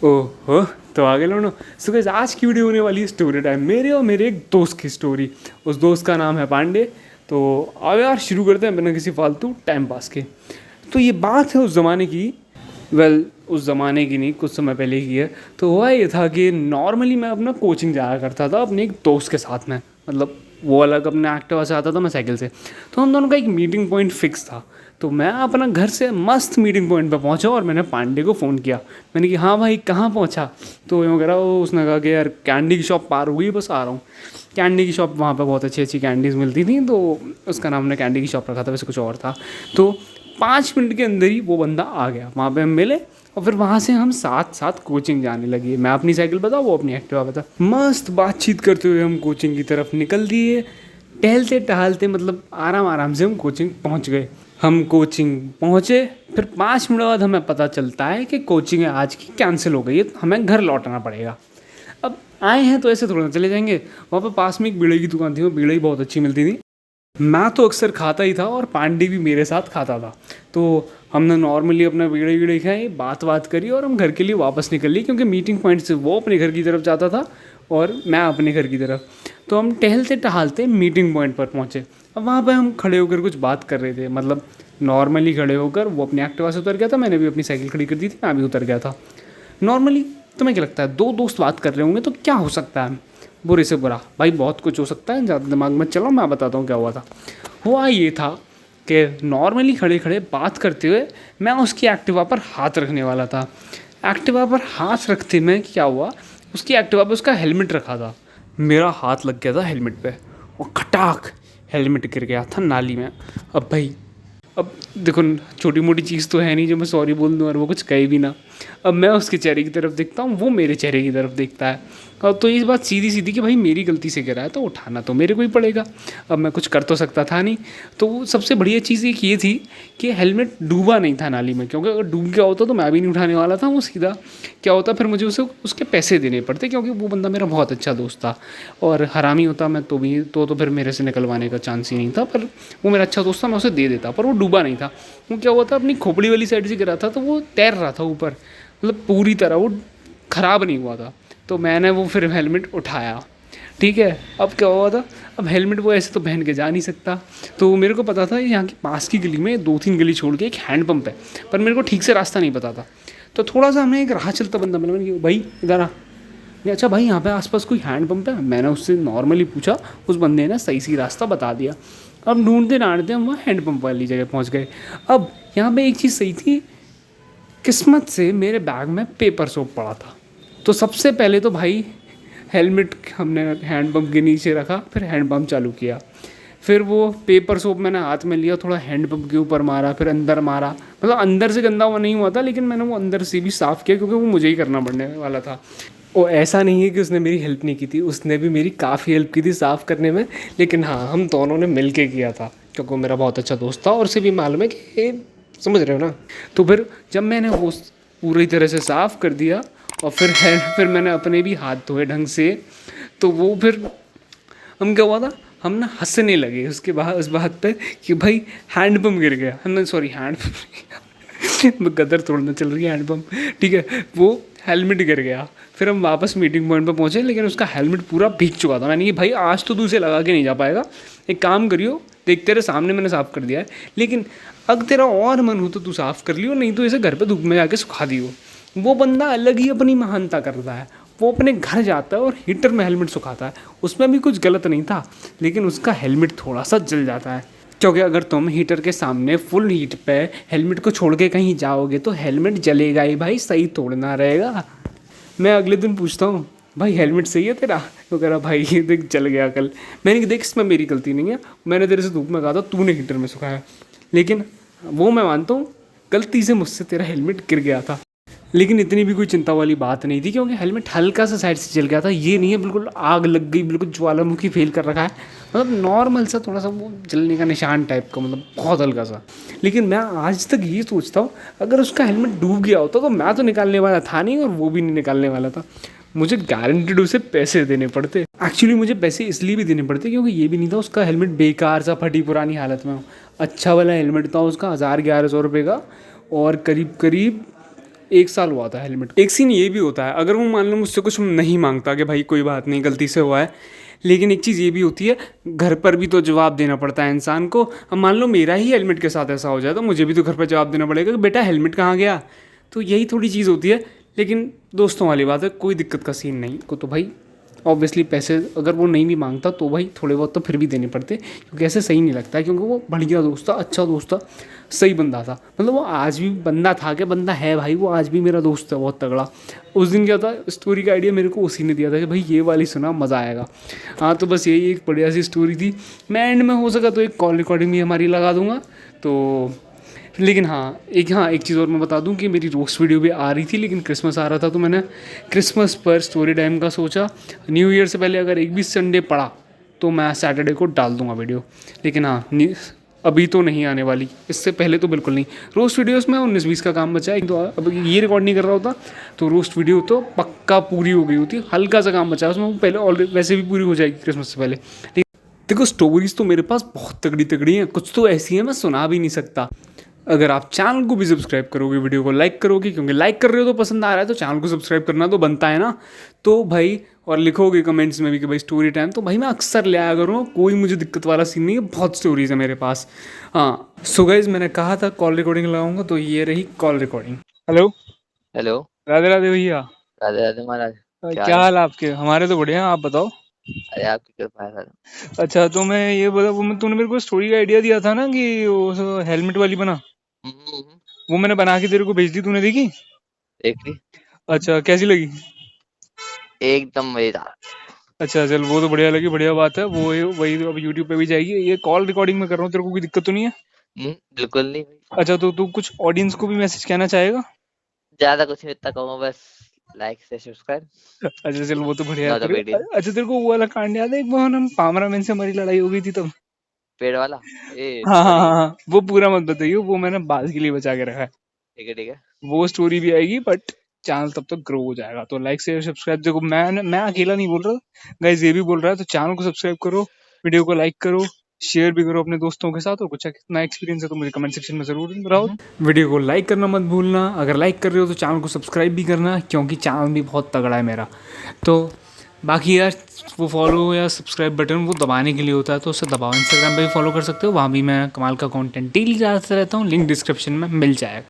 ओहो, तो आगे लो ना। सो गाइस, आज की वीडियो होने वाली है स्टोरी टाइम, मेरे और मेरे एक दोस्त की स्टोरी। उस दोस्त का नाम है पांडे। तो अब यार शुरू करते हैं बिना किसी फालतू टाइम पास के। तो ये बात है उस ज़माने की। उस ज़माने की नहीं, कुछ समय पहले की है। तो हुआ ये था कि नॉर्मली मैं अपना कोचिंग जाया करता था अपने एक दोस्त के साथ में। मतलब वो अलग अपने एक्टिवा से आता था, मैं साइकिल से। तो हम दोनों का एक मीटिंग पॉइंट फिक्स था। तो मैं अपना घर से मस्त मीटिंग पॉइंट पर पहुंचा और मैंने पांडे को फ़ोन किया। मैंने कि हाँ भाई, कहाँ पहुंचा? तो यूँ कह रहा, उसने कहा कि यार कैंडी की शॉप पार हो गई, बस आ रहा हूँ। कैंडी की शॉप, वहाँ पे बहुत अच्छी अच्छी कैंडीज़ मिलती थी, तो उसका नाम ने कैंडी की शॉप रखा था, वैसे कुछ और था। तो 5 मिनट के अंदर ही वो बंदा आ गया, वहाँ पे हम मिले और फिर वहाँ से हम साथ साथ कोचिंग जाने लगे। मैं अपनी साइकिल पर था, वो अपनी एक्टिवा पर था। मस्त बातचीत करते हुए हम कोचिंग की तरफ निकल दिए। टहलते टहलते मतलब आराम आराम से हम कोचिंग पहुँच गए। हम कोचिंग पहुँचे, फिर 5 मिनट बाद हमें पता चलता है कि कोचिंग आज की कैंसिल हो गई है, तो हमें घर लौटना पड़ेगा। अब आए हैं तो ऐसे थोड़ा ना चले जाएंगे। वहाँ पर पास में एक बीड़े की दुकान थी, वो बीड़े ही बहुत अच्छी मिलती थी। मैं तो अक्सर खाता ही था और पांडे भी मेरे साथ खाता था। तो हमने नॉर्मली अपना बीड़े वीड़े खाए, बात करी और हम घर के लिए वापस निकल लिए, क्योंकि मीटिंग पॉइंट से वो अपने घर की तरफ जाता था और मैं अपने घर की तरफ। तो हम टहलते टहलते मीटिंग पॉइंट पर पहुँचे। अब वहाँ पे हम खड़े होकर कुछ बात कर रहे थे, मतलब नॉर्मली खड़े होकर। वो अपनी एक्टिवा से उतर गया था, मैंने भी अपनी साइकिल खड़ी कर दी थी, मैं भी उतर गया था नॉर्मली। तुम्हें क्या लगता है, दो दोस्त बात कर रहे होंगे तो क्या हो सकता है? बुरे से बुरा भाई बहुत कुछ हो सकता है, ज़्यादा दिमाग में चलो मैं बताता हूँ क्या हुआ था। हुआ ये था कि नॉर्मली खड़े खड़े बात करते हुए मैं उसकी एक्टिवा पर हाथ रखने वाला था। एक्टिवा पर हाथ रखते में क्या हुआ, उसकी एक्टिवा पर उसका हेलमेट रखा था। मेरा हाथ लग गया था हेलमेट पे और खटाक हेलमेट गिर गया था नाली में। अब भाई, अब देखो, छोटी मोटी चीज़ तो है नहीं जो मैं सॉरी बोल दूँ और वो कुछ कहे भी ना। अब मैं उसके चेहरे की तरफ देखता हूँ, वो मेरे चेहरे की तरफ देखता है। अब तो ये बात सीधी सीधी कि भाई मेरी गलती से गिरा है तो उठाना तो मेरे को ही पड़ेगा। अब मैं कुछ कर तो सकता था नहीं। तो सबसे बढ़िया चीज़ एक ये थी कि हेलमेट डूबा नहीं था नाली में, क्योंकि अगर डूब गया होता तो मैं भी नहीं उठाने वाला था। वो सीधा क्या होता, फिर मुझे उसे उसके पैसे देने पड़ते, क्योंकि वो बंदा मेरा बहुत अच्छा दोस्त था। और हरामी होता मैं तो भी तो फिर मेरे से निकलवाने का चांस ही नहीं था। पर वो मेरा अच्छा दोस्त था, मैं उसे दे देता। पर वो डूबा नहीं था। वो क्या हुआ था, अपनी खोपड़ी वाली साइड से गिरा था, तो वो तैर रहा था ऊपर, मतलब पूरी तरह वो ख़राब नहीं हुआ था। तो मैंने वो फिर हेलमेट उठाया। ठीक है, अब क्या हुआ था, अब हेलमेट वो ऐसे तो पहन के जा नहीं सकता। तो मेरे को पता था यहाँ की पास की गली में 2-3 गली छोड़ के एक हैंड पंप है, पर मेरे को ठीक से रास्ता नहीं पता था। तो थोड़ा सा हमने एक राह चलता बंदा मिला, मैंने कहा भाई इधर आ। नहीं, अच्छा भाई यहाँ पे आसपास कोई हैंड पंप है? मैंने उससे नॉर्मली पूछा, उस बंदे ने सही सी रास्ता बता दिया। अब ढूंढते ढांढते हम वहाँ हैंड पंप वाली जगह पहुँच गए। अब यहाँ पे एक चीज़ सही थी, किस्मत से मेरे बैग में पेपर सोप पड़ा था। तो सबसे पहले तो भाई हेलमेट हमने हैंड पंप के नीचे रखा, फिर हैंड पंप चालू किया। फिर वो पेपर सोप मैंने हाथ में लिया, थोड़ा हैंड पंप के ऊपर मारा, फिर अंदर मारा। मतलब अंदर से गंदा हुआ नहीं हुआ था, लेकिन मैंने वो अंदर से भी साफ़ किया, क्योंकि वो मुझे ही करना पड़ने वाला था। वो ऐसा नहीं है कि उसने मेरी हेल्प नहीं की थी, उसने भी मेरी काफ़ी हेल्प की थी साफ़ करने में। लेकिन हाँ, हम दोनों ने मिल के किया था, क्योंकि वो मेरा बहुत अच्छा दोस्त था और उसे भी मालूम है कि, समझ रहे हो ना। तो फिर जब मैंने वो पूरी तरह से साफ़ कर दिया और फिर मैंने अपने भी हाथ धोए ढंग से, तो वो फिर हम क्या हुआ था, हम ना हंसने लगे उसके बाद उस बात पे कि भाई हैंड पंप गिर गया। हमने सॉरी हैंड गदर तोड़ना चल रही है, हैंड पंप ठीक है, वो हेलमेट गिर गया। फिर हम वापस मीटिंग पॉइंट पर पहुँचे, लेकिन उसका हेलमेट पूरा भीग चुका था। मैंने कि भाई आज तो तू उसे लगा के नहीं जा पाएगा, एक काम करियो, देख तेरे सामने मैंने साफ़ कर दिया है, लेकिन अगर तेरा और मन हो तो तू साफ़ कर लियो, नहीं तो इसे घर पे धूप में जाके सुखा दियो। वो बंदा अलग ही अपनी महानता करता है। वो अपने घर जाता है और हीटर में हेलमेट सुखाता है। उसमें भी कुछ गलत नहीं था, लेकिन उसका हेलमेट थोड़ा सा जल जाता है, क्योंकि अगर तुम हीटर के सामने फुल हीट पे हेलमेट को छोड़ के कहीं जाओगे तो हेलमेट जलेगा ही भाई, सही तोड़ना रहेगा। मैं अगले दिन पूछता हूँ, भाई हेलमेट सही है तेरा? तो कह रहा भाई ये देख जल गया कल। मैंने कहा देख, इसमें मेरी गलती नहीं है, मैंने तेरे से धूप में कहा था, तूने हीटर में सुखाया। लेकिन वो मैं मानता हूँ, गलती से मुझसे तेरा हेलमेट गिर गया था। लेकिन इतनी भी कोई चिंता वाली बात नहीं थी, क्योंकि हेलमेट हल्का सा साइड से जल गया था। ये नहीं है बिल्कुल आग लग गई, बिल्कुल ज्वालामुखी फेल कर रखा है। मतलब नॉर्मल सा थोड़ा सा वो जलने का निशान टाइप का, मतलब बहुत हल्का सा। लेकिन मैं आज तक ये सोचता हूँ, अगर उसका हेलमेट डूब गया होता तो मैं तो निकालने वाला था नहीं और वो भी नहीं निकालने वाला था। मुझे गारंटेड उसे पैसे देने पड़ते। एक्चुअली मुझे पैसे इसलिए भी देने पड़ते क्योंकि ये भी नहीं था उसका हेलमेट बेकार सा फटी पुरानी हालत में हो। अच्छा वाला हेलमेट था उसका, 1000-1100 रुपये का, और करीब करीब 1 साल हुआ था हेलमेट। एक सीन ये भी होता है, अगर वो मान लो मुझसे कुछ नहीं मांगता कि भाई कोई बात नहीं गलती से हुआ है, लेकिन एक चीज़ ये भी होती है, घर पर भी तो जवाब देना पड़ता है इंसान को। अब मान लो मेरा ही हेलमेट के साथ ऐसा हो जाए तो मुझे भी तो घर पर जवाब देना पड़ेगा कि बेटा हेलमेट कहाँ गया। तो यही थोड़ी चीज़ होती है, लेकिन दोस्तों वाली बात है, कोई दिक्कत का सीन नहीं को। तो भाई ऑब्वियसली पैसे अगर वो नहीं भी मांगता तो भाई थोड़े बहुत तो फिर भी देने पड़ते, क्योंकि ऐसे सही नहीं लगता है, क्योंकि वो बढ़िया दोस्त था, अच्छा दोस्त था, सही बंदा था। मतलब वो आज भी बंदा था, कि बंदा है भाई, वो आज भी मेरा दोस्त है बहुत तगड़ा। उस दिन क्या था, स्टोरी का आइडिया मेरे को उसी ने दिया था कि भाई ये वाली सुना, मज़ा आएगा। हाँ तो बस यही एक बढ़िया सी स्टोरी थी। मैं एंड में हो सका तो एक कॉल रिकॉर्डिंग भी हमारी लगा दूंगा। तो लेकिन हाँ एक चीज़ और मैं बता दूं कि मेरी रोस्ट वीडियो भी आ रही थी, लेकिन क्रिसमस आ रहा था तो मैंने क्रिसमस पर स्टोरी टाइम का सोचा। न्यू ईयर से पहले अगर एक भी संडे पड़ा तो मैं सैटरडे को डाल दूंगा वीडियो। लेकिन हाँ अभी तो नहीं आने वाली, इससे पहले तो बिल्कुल नहीं। रोस्ट वीडियोस में 19-20 का काम बचा है, तो अब ये रिकॉर्ड नहीं कर रहा होता तो रोस्ट वीडियो तो पक्का पूरी हो गई होती। हल्का सा काम बचा है उसमें, वो पहले ऑलरेडी वैसे भी पूरी हो जाएगी क्रिसमस से पहले। देखो स्टोरीज तो मेरे पास बहुत तगड़ी तगड़ी हैं, कुछ तो ऐसी हैं मैं सुना भी नहीं सकता। अगर आप चैनल को भी सब्सक्राइब करोगे, वीडियो को लाइक करोगे, क्योंकि लाइक कर रहे हो तो पसंद आ रहा है, तो चैनल को सब्सक्राइब करना तो बनता है ना। तो भाई और लिखोगे कमेंट्स में भी कि भाई स्टोरी टाइम, तो भाई मैं अक्सर ले आया करूँगा, कोई मुझे दिक्कत वाला सीन नहीं है, बहुत स्टोरीज है मेरे पास। हाँ सो गाइस, मैंने कहा था कॉल रिकॉर्डिंग लगाऊंगा, तो ये रही call recording. Hello hello. Radhe Radhe भैया। राधे राधे महाराज। क्या हाल आपके? हमारे तो बढ़िया हैं, आप बताओ। अरे आपकी कृपा है सर। अच्छा तो मैं ये बोला, वो तूने मेरे को स्टोरी का आइडिया दिया था ना कि वो हेलमेट वाली बना, हम्म, वो मैंने बना के तेरे को भेज दी, तूने देखी? देख ली। अच्छा कैसी लगी? एकदम मजेदार। अच्छा चल, वो तो बढ़िया लगी, बढ़िया बात है। वही तो अब यूट्यूब पे भी जाएगी। ये कॉल रिकॉर्डिंग में कर रहा हूँ, तेरे को कोई दिक्कत तो नहीं है? बिल्कुल नहीं भाई। अच्छा तो तू कुछ ऑडियंस को भी मैसेज कहना चाहेगा? ज्यादा कुछ नहीं, इतना कहूँगा बस, लाइक से सब्सक्राइब। अच्छा चल, वो तो बढ़िया है नॉट अ तेरे। Big deal. अच्छा तेरे को वो वाला कांड याद है, एक बार हम पामरा मैन से हमारी लड़ाई हो गई थी तब? पेड़ वाला। ए हाँ हाँ सॉरी। हाँ हाँ, वो पूरा मत बताइए, वो मैंने बाद के लिए बचा के रखा है। ठीक है ठीक है। वो स्टोरी भी आएगी, बट चैनल तब तक ग्रो हो जाएगा। तो लाइक शेयर सब्सक्राइब, देखो मैं अकेला नहीं बोल रहा, गाइस ये भी बोल रहा है। तो चैनल को सब्सक्राइब करो, वीडियो को लाइक करो, शेयर भी करो अपने दोस्तों के साथ। और कुछ नया एक्सपीरियंस है तो मुझे कमेंट सेक्शन में जरूर बताओ। वीडियो को लाइक करना मत भूलना, अगर लाइक कर रहे हो तो चैनल को सब्सक्राइब भी करना, क्योंकि चैनल भी बहुत तगड़ा है मेरा। तो बाकी यार वो फॉलो या सब्सक्राइब बटन वो दबाने के लिए होता है, तो उसे दबाओ। इंस्टाग्राम पे भी फॉलो कर सकते हो, वहाँ भी मैं कमाल का कंटेंट डेली डालता रहता हूँ, लिंक डिस्क्रिप्शन में मिल जाएगा।